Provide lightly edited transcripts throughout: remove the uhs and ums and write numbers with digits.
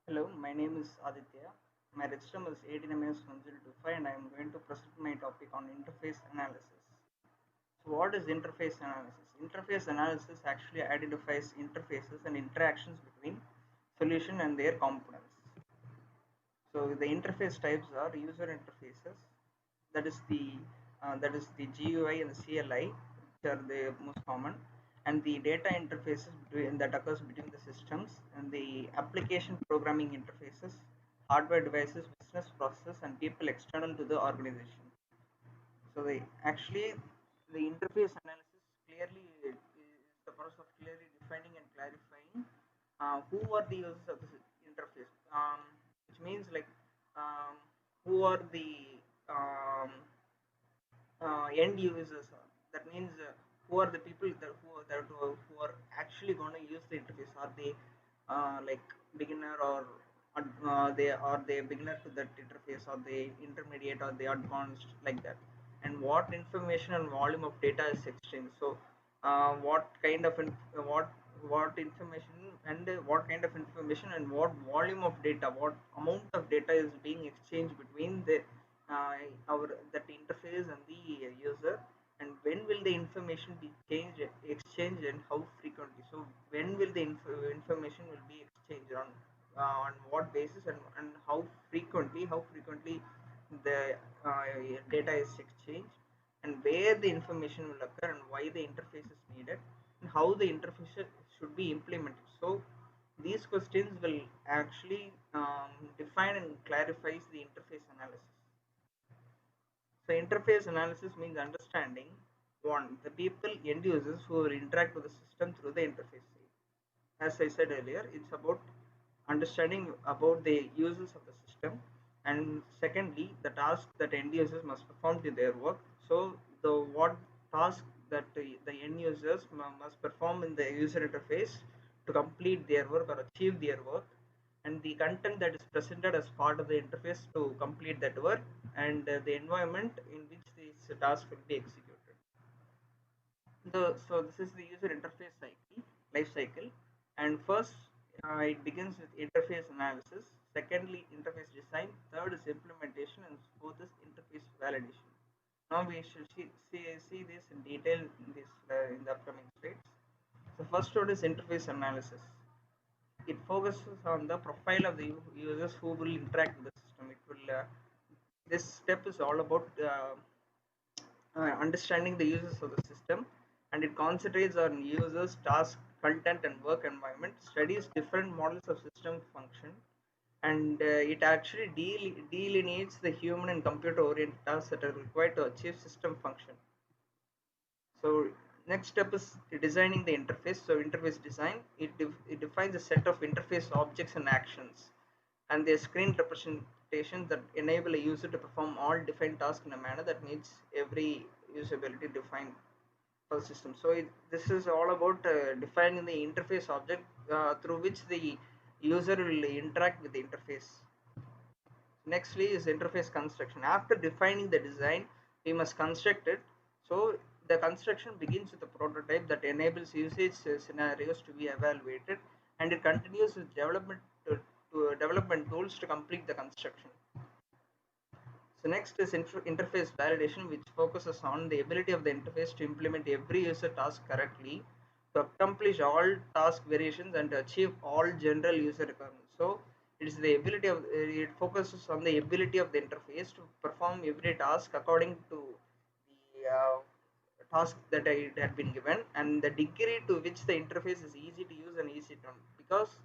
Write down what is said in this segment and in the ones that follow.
Hello, my name is Aditya. My register is 18MS1025 and I am going to present my topic on interface analysis. So what is interface analysis? Interface analysis actually identifies interfaces and interactions between solution and their components. So the interface types are user interfaces, that is the GUI and the CLI, which are the most common, and the data interfaces that occurs between the systems, and the application programming interfaces, hardware devices, business processes, and people external to the organization. So the interface analysis clearly is the process of clearly defining and clarifying who are the users of this interface, which means like um, who are the um, end users. That means who are the people who are actually going to use the interface. Are they like beginner or they beginner to that interface, or they intermediate, or they advanced, like that? And what information and volume of data is exchanged. So what kind of what information and what kind of information and what volume of data, what amount of data is being exchanged between the uh, our that interface and the user, and when will the information be exchanged, and how frequently? So when will the information will be exchanged, on what basis, and how frequently the uh, data is exchanged, and where the information will occur, and why the interface is needed, and how the interface should be implemented. So these questions will actually define and clarifies the interface analysis. So interface analysis means understanding one, the people, end users who will interact with the system through the interface. As I said earlier, it's about understanding about the users of the system, and secondly, the task that end users must perform to their work. So the what task that the end users must perform in the user interface to complete their work or achieve their work, and the content that is presented as part of the interface to complete that work, and the environment in which this task will be executed. So this is the user interface life cycle, and first it begins with interface analysis. Secondly, interface design. Third is implementation, and fourth is interface validation. Now we should see this in detail in the upcoming slides. The first one is interface analysis. It focuses on the profile of the users who will interact with the system. It will This step is all about understanding the users of the system, and it concentrates on users, task, content, and work environment, studies different models of system function, and it actually delineates the human and computer oriented tasks that are required to achieve system function. So next step is designing the interface. So interface design, it defines a set of interface objects and actions, and their screen representation that enable a user to perform all defined tasks in a manner that meets every usability defined for the system. So this is all about defining the interface object through which the user will interact with the interface. Nextly is interface construction. After defining the design, we must construct it. So the construction begins with a prototype that enables usage scenarios to be evaluated, and it continues with development tools to complete the construction. So next is interface validation, which focuses on the ability of the interface to implement every user task correctly, to accomplish all task variations, and to achieve all general user requirements. So it focuses on the ability of the interface to perform every task according to the task that it had been given, and the degree to which the interface is easy to use and easy to learn. Because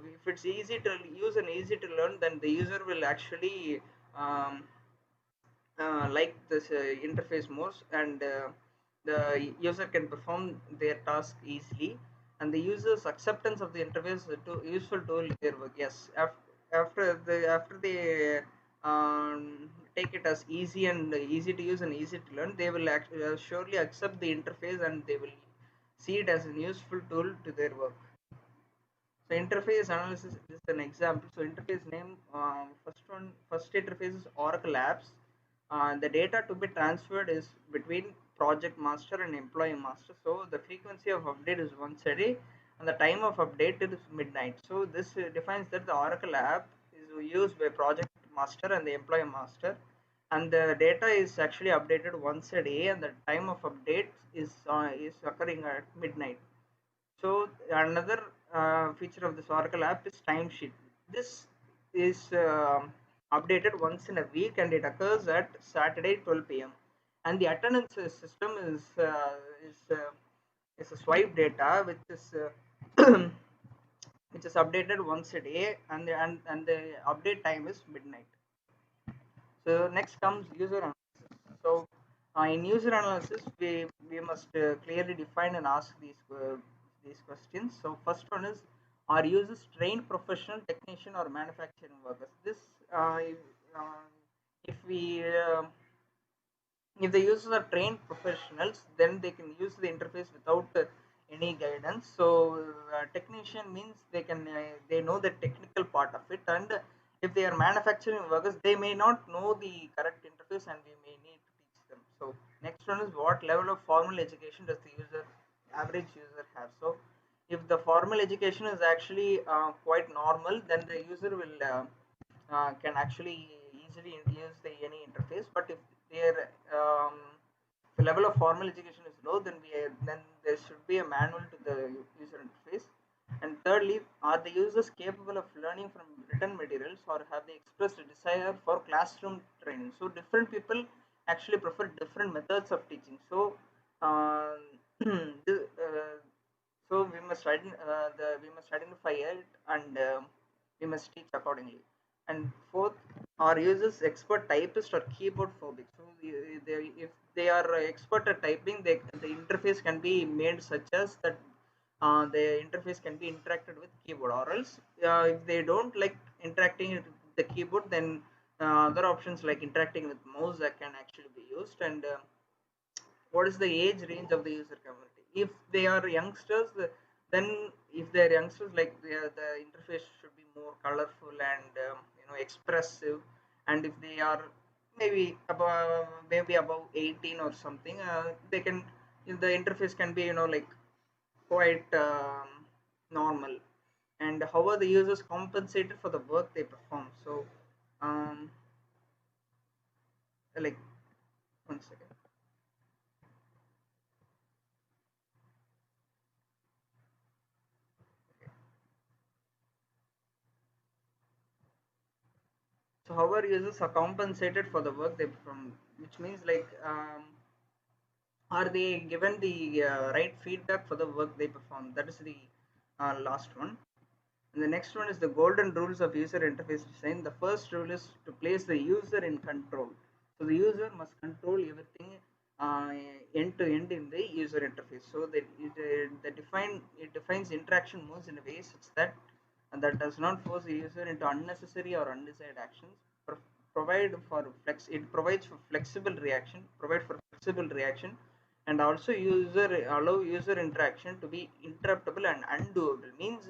if it's easy to use and easy to learn, then the user will actually um, like this interface more, and the user can perform their task easily, and the user's acceptance of the interface is to useful tool in their work. Yes, after they take it as easy and easy to use and easy to learn, they will surely accept the interface, and they will see it as a useful tool to their work. So interface analysis is an example. So interface name, first interface is Oracle Apps. The data to be transferred is between project master and employee master. So the frequency of update is once a day, and the time of update is midnight. So this defines that the Oracle app is used by project master and the employee master, and the data is actually updated once a day, and the time of update is occurring at midnight. So another feature of this Oracle app is timesheet. This is updated once in a week, and it occurs at Saturday 12 p.m. And the attendance system is uh, is a swipe data which is updated once a day, and the update time is midnight. So next comes user analysis. So in user analysis, we must clearly define and ask these questions. So first one is, are users trained professional, technician, or manufacturing workers? This if, uh, if we if the users are trained professionals, then they can use the interface without any guidance. So technician means they know the technical part of it, and if they are manufacturing workers, they may not know the correct interface, and we may need to teach them. So next one is, what level of formal education does the average user have? So if the formal education is actually quite normal, then the user will can actually easily use the any interface. But if their the level of formal education is low, then there should be a manual to the user interface. And thirdly, are the users capable of learning from written materials, or have they expressed a desire for classroom training? So different people actually prefer different methods of teaching. So uh, the, so we must identify it, and we must teach accordingly. And fourth, are users expert typist or keyboard phobic? So if they are expert at typing, the interface can be made such as that the interface can be interacted with keyboard, or else if they don't like interacting with the keyboard, then other options like interacting with mouse that can actually be used. And what is the age range of the user community? If they are youngsters, then if they are youngsters, like the interface should be more colorful and expressive. And if they are maybe above 18 or something, they can the interface can be like quite normal. And how are the users compensated for the work they perform? So um like, one second. So however, users are compensated for the work they perform, which means like, are they given the right feedback for the work they perform? That is the last one. And the next one is the golden rules of user interface design. The first rule is to place the user in control. So the user must control everything uh, end to end in the user interface. So that it defines interaction modes in a way such that does not force the user into unnecessary or undesired actions. Provide for it provides for flexible reaction. Provide for flexible reaction, and also allow user interaction to be interruptible and undoable. Means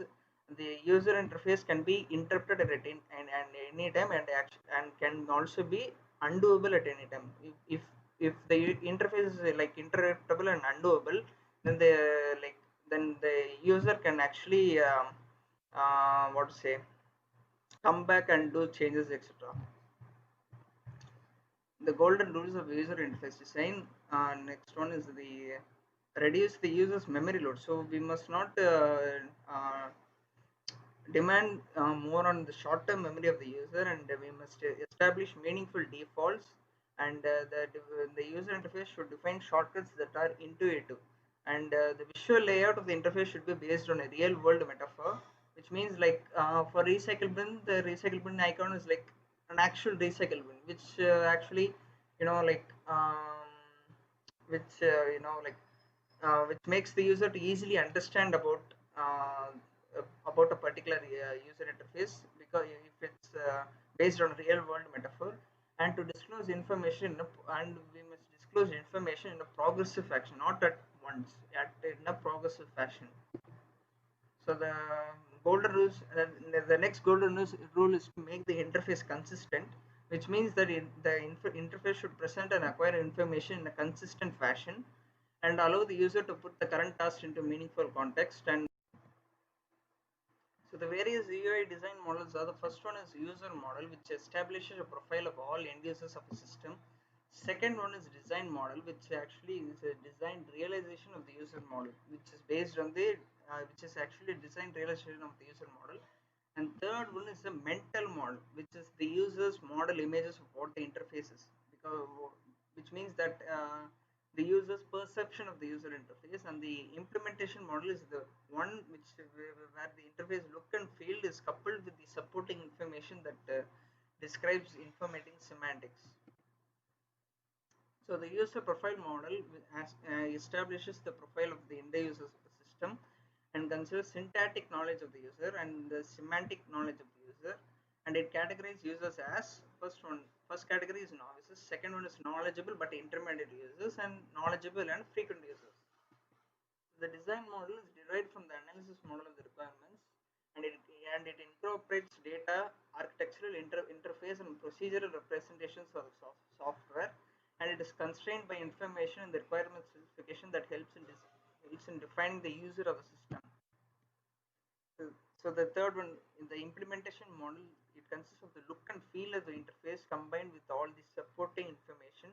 the user interface can be interrupted at any time, and can also be undoable at any time. If the interface is like interruptible and undoable, then the user can actually what to say, come back and do changes, etc. The golden rules of user interface design. Next one is the reduce the user's memory load. So we must not demand more on the short-term memory of the user, and we must establish meaningful defaults. And the user interface should define shortcuts that are intuitive, and the visual layout of the interface should be based on a real-world metaphor, which means like, for recycle bin, the recycle bin icon is like an actual recycle bin, which actually, like, which makes the user to easily understand about a particular user interface, because if it's based on real world metaphor. And to disclose information and we must disclose information in a progressive fashion, not at once, in a progressive fashion. So golden rules the next rule is to make the interface consistent, which means that interface should present and acquire information in a consistent fashion, and allow the user to put the current task into meaningful context. And So the various UI design models are: the first one is user model, which establishes a profile of all end users of a system. Second one is design model, which actually is a design realization of the user model, which is based on the which is actually design realization of the user model. And third one is a mental model, which is the user's model images of what the interface is, because which means that the user's perception of the user interface. And the implementation model is the one which where the interface look and feel is coupled with the supporting information that describes informating semantics. So the user profile model establishes the profile of the end users of the system and considers syntactic knowledge of the user and the semantic knowledge of the user, and it categorizes users as: first category is novices, second one is knowledgeable but intermediate users, and knowledgeable and frequent users. The design model is derived from the analysis model of the requirements, and it incorporates data, architectural interface, and procedural representations of the software, and it is constrained by information in the requirement specification that helps in defining the user of the system. So the third one, in the implementation model, it consists of the look and feel of the interface combined with all the supporting information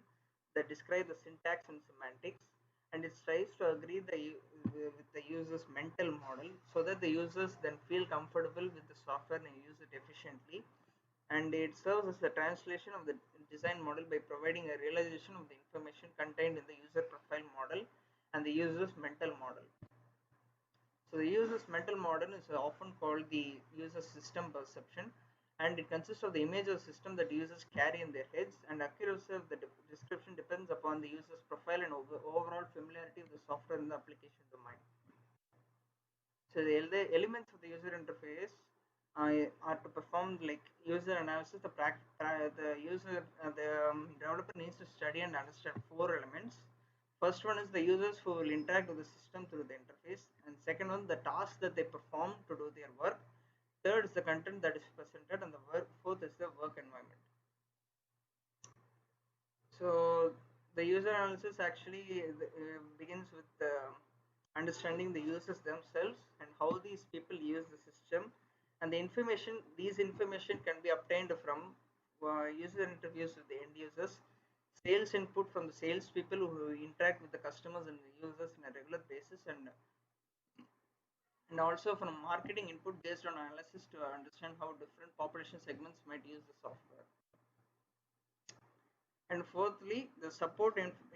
that describe the syntax and semantics, and it tries to agree with the user's mental model so that the users then feel comfortable with the software and use it efficiently. And it serves as the translation of the design model by providing a realization of the information contained in the user profile model and the user's mental model. So the user's mental model is often called the user system perception, and it consists of the image of system that users carry in their heads, and accuracy of the description depends upon the user's profile and overall familiarity with the software in the application domain. So the elements of the user interface are to perform like user analysis. The developer needs to study and understand four elements. First one is the users who will interact with the system through the interface, and second one, the tasks that they perform to do their work. Third is the content that is presented, and fourth is the work environment. So the user analysis actually begins with understanding the users themselves and how these people use the system, and these information can be obtained from user interviews with the end users, sales input from the sales people who interact with the customers and the users on a regular basis, and also from marketing input based on analysis to understand how different population segments might use the software. And fourthly, the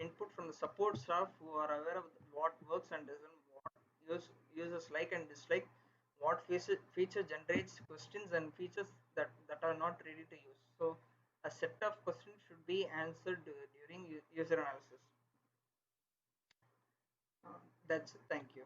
input from the support staff who are aware of what works and doesn't, what users like and dislike, what feature generates questions, and features that are not ready to use. So a set of questions should be answered during user analysis. That's it. Thank you.